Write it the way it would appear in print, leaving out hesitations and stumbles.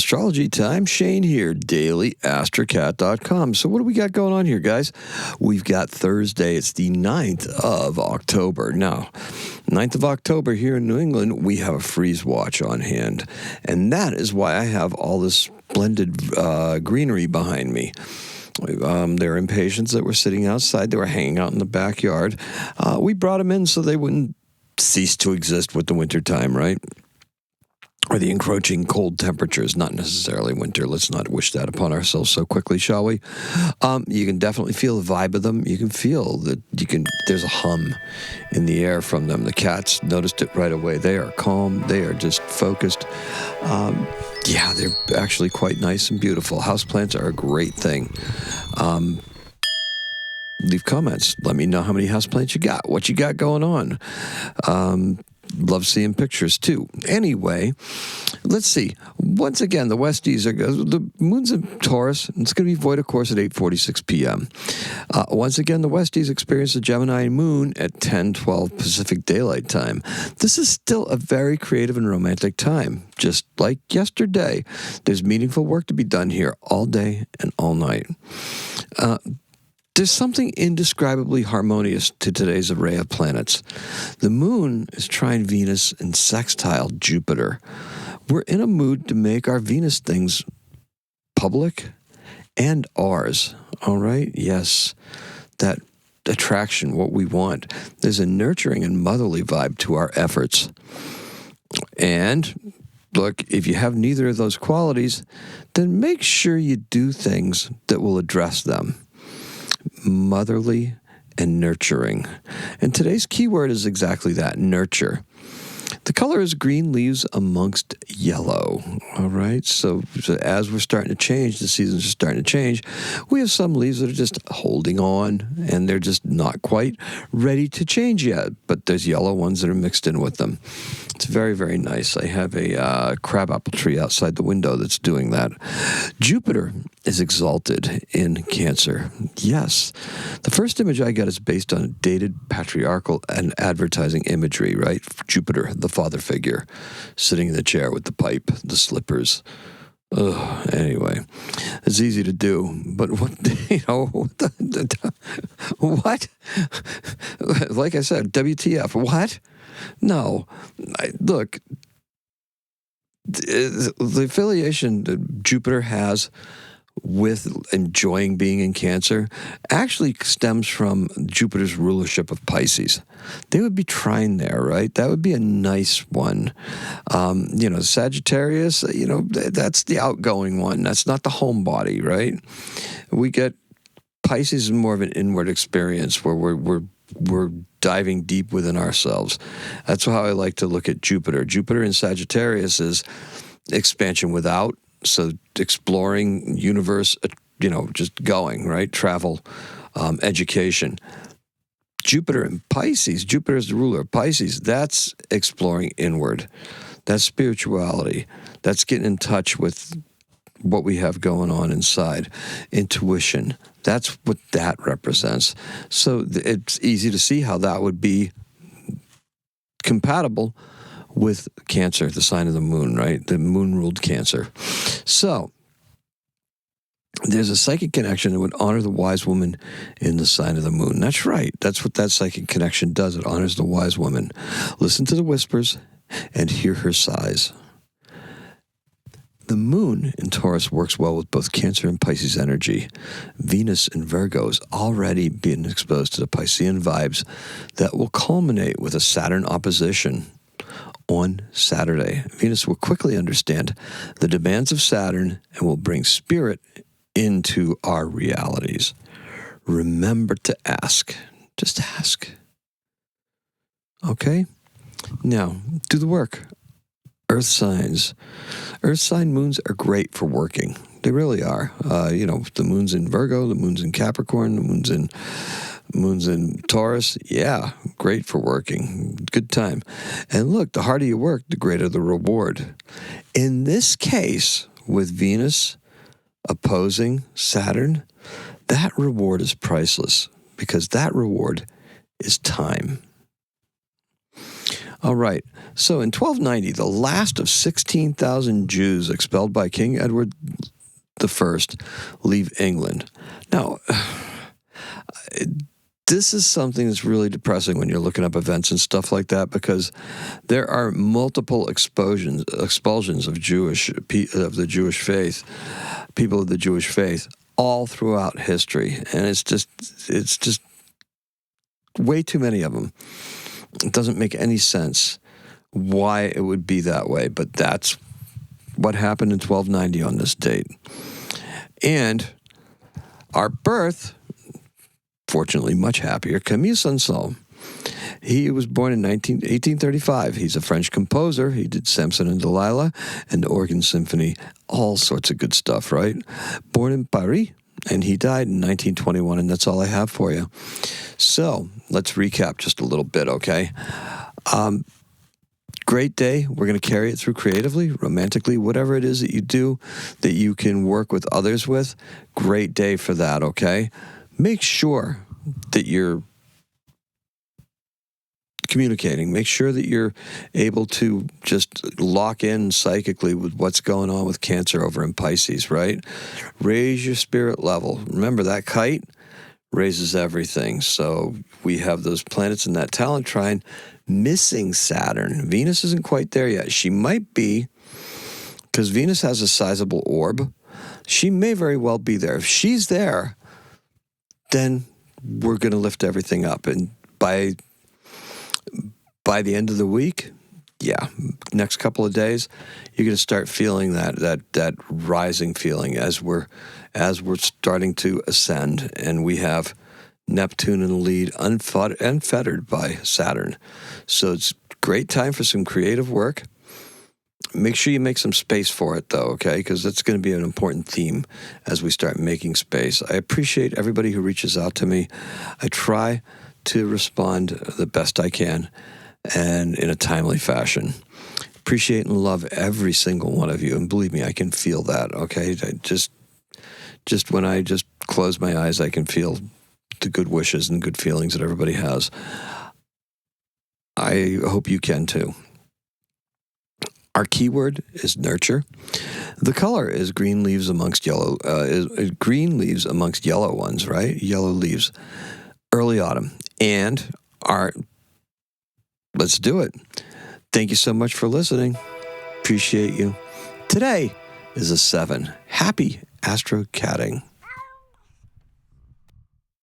Astrology time. Shane here, daily-astrocat.com. So what do we got going on here, guys? We've got Thursday. It's the 9th of October. Now, 9th of October here in New England, we have a freeze watch on hand. And that is why I have all this splendid greenery behind me. There are impatiens that were sitting outside. They were hanging out in the backyard. We brought them in so they wouldn't cease to exist with the wintertime, right? Or the encroaching cold temperatures, not necessarily winter. Let's not wish that upon ourselves so quickly, shall we? You can definitely feel the vibe of them. You can feel that there's a hum in the air from them. The cats noticed it right away. They are calm. They are just focused. Yeah, they're actually quite nice and beautiful. Houseplants are a great thing. Leave comments. Let me know how many houseplants you got, what you got going on. Love seeing pictures, too. Anyway, let's see. Once again, the Westies the moon's in Taurus. It's going to be void, of course, at 8:46 p.m. Once again, the Westies experience the Gemini moon at 10:12 Pacific Daylight Time. This is still a very creative and romantic time. Just like yesterday, there's meaningful work to be done here all day and all night. There's something indescribably harmonious to today's array of planets. The moon is trine Venus and sextile Jupiter. We're in a mood to make our Venus things public and ours, all right? Yes, that attraction, what we want. There's a nurturing and motherly vibe to our efforts. And look, if you have neither of those qualities, then make sure you do things that will address them. Motherly and nurturing. And today's keyword is exactly that, nurture. The color is green leaves amongst yellow, all right? So as we're starting to change, the seasons are starting to change, we have some leaves that are just holding on, and they're just not quite ready to change yet, but there's yellow ones that are mixed in with them. It's very, very nice. I have a crabapple tree outside the window that's doing that. Jupiter is exalted in Cancer. Yes. The first image I got is based on dated patriarchal and advertising imagery, right? Jupiter, the father figure, sitting in the chair with the pipe, the slippers. Anyway, it's easy to do, but what, what? Like I said, WTF, what? No, look, the affiliation that Jupiter has with enjoying being in Cancer actually stems from Jupiter's rulership of Pisces. They would be trine there, right? That would be a nice one. Sagittarius, that's the outgoing one. That's not the homebody, right? We get Pisces is more of an inward experience where we're diving deep within ourselves. That's how I like to look at Jupiter. Jupiter in Sagittarius is expansion without. So exploring universe, just going, right? Travel, education. Jupiter in Pisces, Jupiter is the ruler of Pisces. That's exploring inward. That's spirituality. That's getting in touch with what we have going on inside. Intuition. That's what that represents. So it's easy to see how that would be compatible with Cancer, the sign of the moon, right? The moon ruled Cancer. So there's a psychic connection that would honor the wise woman in the sign of the moon. That's right. That's what that psychic connection does. It honors the wise woman. Listen to the whispers and hear her sighs. The moon in Taurus works well with both Cancer and Pisces energy. Venus in Virgo is already being exposed to the Piscean vibes that will culminate with a Saturn opposition on Saturday. Venus will quickly understand the demands of Saturn and will bring spirit into our realities. Remember to ask. Just ask. Okay? Now, do the work. Earth signs. Earth sign moons are great for working. They really are. The moon's in Virgo, the moon's in Capricorn, the moon's in Taurus. Yeah, great for working. Good time. And look, the harder you work, the greater the reward. In this case, with Venus opposing Saturn, that reward is priceless because that reward is time. All right. So in 1290, the last of 16,000 Jews expelled by King Edward I leave England. Now, this is something that's really depressing when you're looking up events and stuff like that, because there are multiple expulsions of the Jewish faith, people of the Jewish faith, all throughout history, and it's just way too many of them. It doesn't make any sense why it would be that way, but that's what happened in 1290 on this date. And our birth, fortunately much happier, Camille Saint-Saëns. He was born in 1835. He's a French composer. He did Samson and Delilah and the Organ Symphony, all sorts of good stuff, right? Born in Paris, and he died in 1921, and that's all I have for you. So let's recap just a little bit, okay? Great day. We're going to carry it through creatively, romantically, whatever it is that you do that you can work with others with. Great day for that, okay? Make sure that you're communicating. Make sure that you're able to just lock in psychically with what's going on with Cancer over in Pisces, right? Raise your spirit level. Remember, that kite raises everything. So we have those planets in that talent trine missing Saturn. Venus isn't quite there yet. She might be, because Venus has a sizable orb. She may very well be there. If she's there, then we're going to lift everything up. And by the end of the week, next couple of days, you're going to start feeling that rising feeling as we're starting to ascend, and we have Neptune in the lead, unfettered by Saturn. So it's a great time for some creative work. Make sure you make some space for it, though, okay? Because that's going to be an important theme as we start making space. I appreciate everybody who reaches out to me. I try to respond the best I can and in a timely fashion. Appreciate and love every single one of you. And believe me, I can feel that, okay? Just when I just close my eyes, I can feel the good wishes and good feelings that everybody has. I hope you can too. Our keyword is nurture. The color is green leaves amongst yellow. Green leaves amongst yellow ones, right? Yellow leaves. Early autumn. And let's do it. Thank you so much for listening. Appreciate you. Today is a 7. Happy astrocatting.